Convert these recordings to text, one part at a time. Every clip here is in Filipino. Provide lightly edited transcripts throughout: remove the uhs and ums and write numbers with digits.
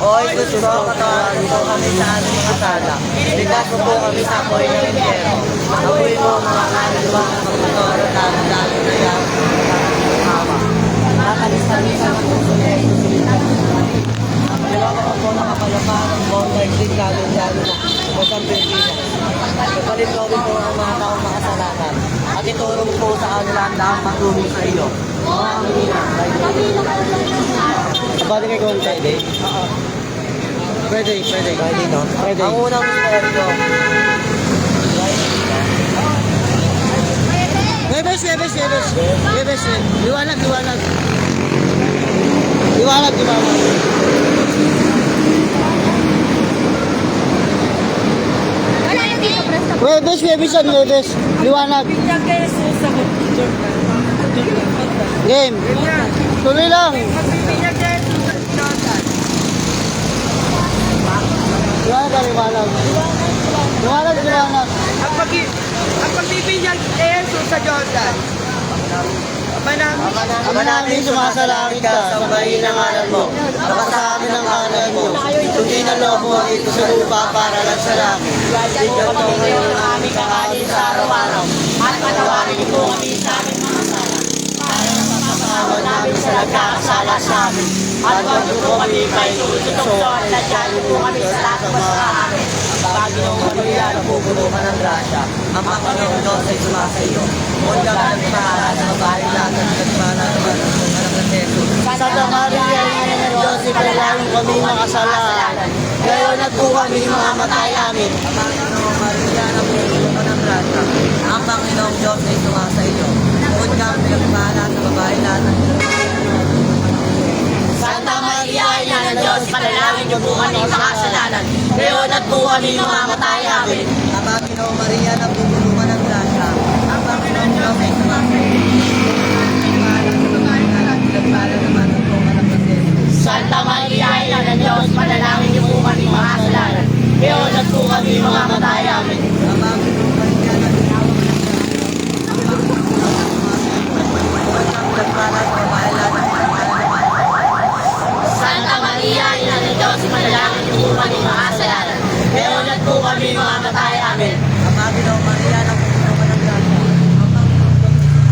Oy, gusto ko patawarin po kami sa aming mga sala. Ligtas mo po kami sa apoy ng impyerno. Apoy mo mga kaluluwa ng pagkatoro, lalo na yan. Nakalis kami sa magkusulay. Pagkalawa ko po nakapalapaan ng buong Darjeeling, lalo na Bosang Pilipinas. Kapalit ko rin po ang mga taong makasalanan. At ituro mo po sa kanila ang daang matulong sa iyo. Mga Amina. Pwede kayo kung pwede? Oo. Pwede. Pwede, no? Pwede. Ang unang misteryo. Bebes. Liwanag. Webes. Liwanag. Game. Tuloy lang. Liwanag. Ang pagbibigyan kay Jesus sa Jordan. Ama namin, sumasalangit ka, sambahin ang ngalan mo. Baka amin ang ngalan mo. Sundin ang loob mo dito sa lupa para lang sa langit. Bigyan mo ngayon ang aming kakanin sa araw-araw. At patawarin niyo po kami sa aming mga sala. Para napapasama namin sa nagkakasala sa amin. At wag niyo po kami paitutukso at nadyan niyo po kami sa lahat ng masama amin. Panginoong Maria, napupuno ka ng grasya. Ang Panginoong Diyos ay sumasa iyo. Huwag ka ng mahala sa babae lahat at nagmana naman ang anak ng Jesus. Santa Maria, Ina ng Diyos, ipalalangin kami makasalanan. Ngayon at po kami mamamatay amin. Ang Panginoong Maria, napupuno ka ng grasya. Ang Panginoong Diyos ay sumasa iyo. Huwag ka ng nagmana sa babae lahat at Santa Maria, Ina ng Diyos, panalangin niyo po kami makasalanan. Ngayon at po kami mamamatay amin. Ang Panginoong Maria, napupuno ka ng grasya. Ang Panginoong Diyos ay sumasayo. Santa Maria, Ina ng Diyos, panalangin niyo po kami makasalanan. Ngayon at po kami mamamatay amin. Ang Panginoong Maria, napupuno ka ng Santa Maria, Ina ng Diyos, manalangin niyo po kami makasalanan. Ngayon at po kami mamamatay amin. Ang Panginoong Maria, napupuno ka ng grasya. Ang Panginoong Diyos,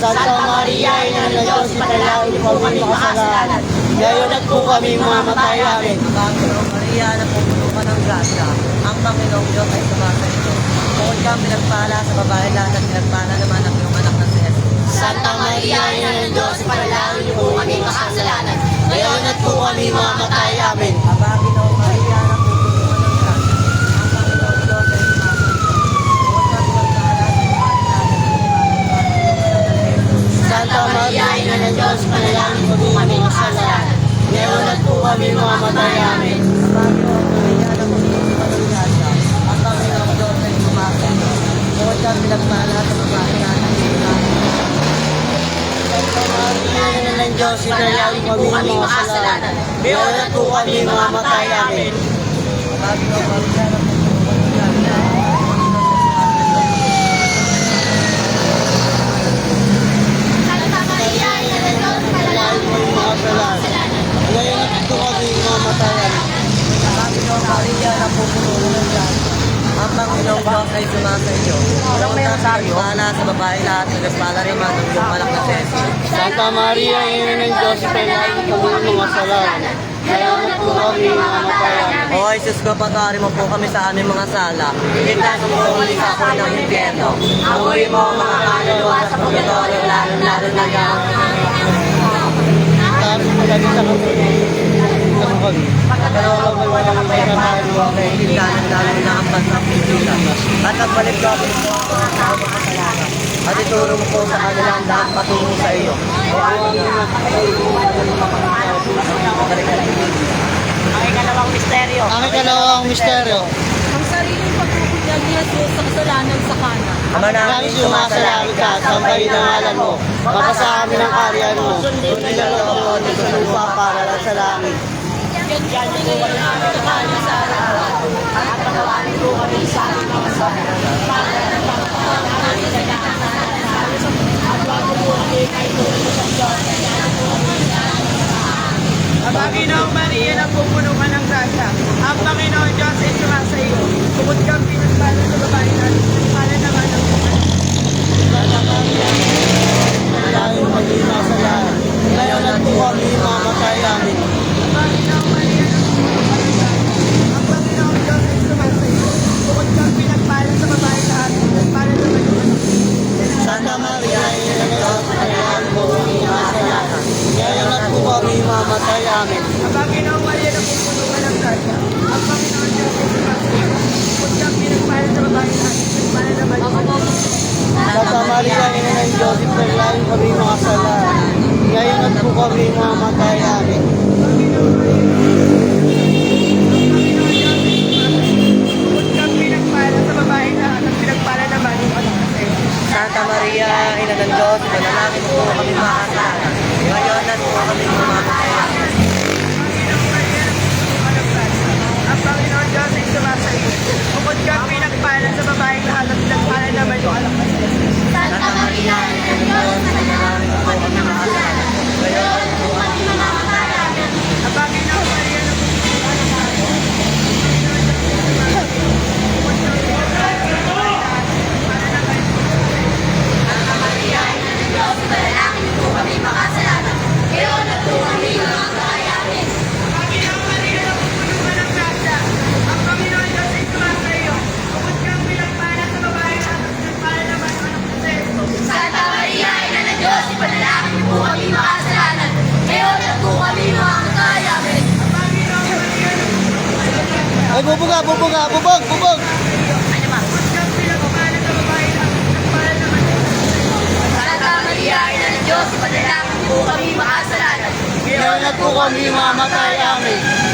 Santa Maria, Ina ng Diyos, manalangin niyo po kami makasalanan. Ngayon at po kami mamamatay amin. Ang Panginoong Maria, napupuno ka ng grasya. Ang Panginoong Diyos ay sumasa iyo. Bukod kang pinagpala sa babae lahat at pinagpala naman ang iyong anak na si Jesus. Santa Maria, Ina ng Diyos, panalangin niyo po kami makasalanan. Ngayon at po kami mamamatay amin. Ang Panginoong Maria, napupuno ka ng grasya. Ang Panginoong Diyos ay sumasa iyo. Bukod kang pinagpala sa babae lahat at pinagpala naman ang iyong anak na si Jesus. Santa Maria, Ina ng Diyos, panalangin niyo po kami makasalanan. Ngayon at po kami mamamatay amin. Ang Panginoong Maria, napupuno ka ng grasya. Ang Panginoong Diyos ay sumasa iyo. Bukod kang pinagpala sa babae lahat at Santa Maria, Ina ng Diyos, ipanalangin kami mga kasalanan. Ngayon at po kami mamamatay amin. Panginoong Maria, napupuno ka ng grasya. Santa Maria, Ina ng Diyos, panalangin Kami mga kasalanan. Ngayon at po kami mamamatay amin. Panginoong Maria, napupuno ka ng grasya. Ang Panginoong Diyos ay sumasa iyo. Walang may pala sa babae lahat, nagpala rin man ang iyong anak na si Jesus. Santa Maria, Ina ng Diyos, ipanalangin kami mga kasalanan. Ngayon at po kami mamamatay amin. O Jesus ko, patawarin mo po kami sa aming mga sala. Ligtas mo po kami sa apoy ng impyerno. Amoy mo ang mga kaluluwa sa purgatorio, lalo na yan. Tapos magaling sa kami. Pagkatalawa mo ang kapayapaan mo, lalo na ang pansang Pilipinas. At nagbalik ko ako po ang mga tao makasalanan. At ituro mo po sa kanila ang lahat patungo sa iyo. Ang ikalawang misteryo. Ang sariling pagkukunyag ni Jesus sa kasalanan sa kanan. Ama namin, sumasalangit ka, sambahin ang ngalan mo. Mapasa amin ang karyan mo. Sundin ang loob mo dito sa lupa para lang sa langit. Yan din ngayon ang aming kakanin sa araw-araw. At patawarin po kami sa aming mga sala. Para napapasama namin sa nagkakasala sa amin. At wag mo po Santa Maria, ina ng Diyos, panalangin mo kami mga kasalanan. Ngayon at po kami mamatay. Amen. Ang Panginoong Maria na pupuno ka ng grasya. Ang Panginoon Diyos ay sumasayo. Kung siyang pinagpala sa babae natin, pinagpala naman yung anak. Santa Maria, ina ng Diyos, panalangin kami mga kasalanan. Ngayon at po kami mamatay. Amen. Kung siyang pinagpala sa babae natin, pinagpala naman yung anak. Santa Maria, ina ng Diyos, panalangin mo kami mga kasalanan. Ngayon at po kami mamatay. Amen. Ang Panginoon Diyos ay sumasayo. Bukod kang pinagpala sa babaeng lahat at pinagpala naman yung anak. Santa Maria, ina ng Diyos, panalangin mo kami mga kasalanan. Ngayon at po kami mamamatay. Amen. Ang Panginoong Maria na pupuno ka ng grasya. Santa Maria, ina ng Diyos, panalangin mo kami mga kasalanan. Ngayon at po kami mamamatay. Amen. Panginoong Maria na pupuno ka ng grasya. Ang Panginoon Diyos ay sumasayo. Bukod kang pinagpala sa babae lahat at pinagpala naman yung anak ng Kristo. Santa Maria, ina ng Diyos, ipanalangin mo kami mga kasalanan. Ngayon at po kami mamamatay. Amen. Panginoong Maria na Ay, bubog! bukod kang pinagpala sa babae lahat at pinagpala naman yung anak ng Kristo. Santa Maria, ina ng Diyos, ipanalangin mo kami mga kasalanan. Ngayon at po kami mamatay. Amen.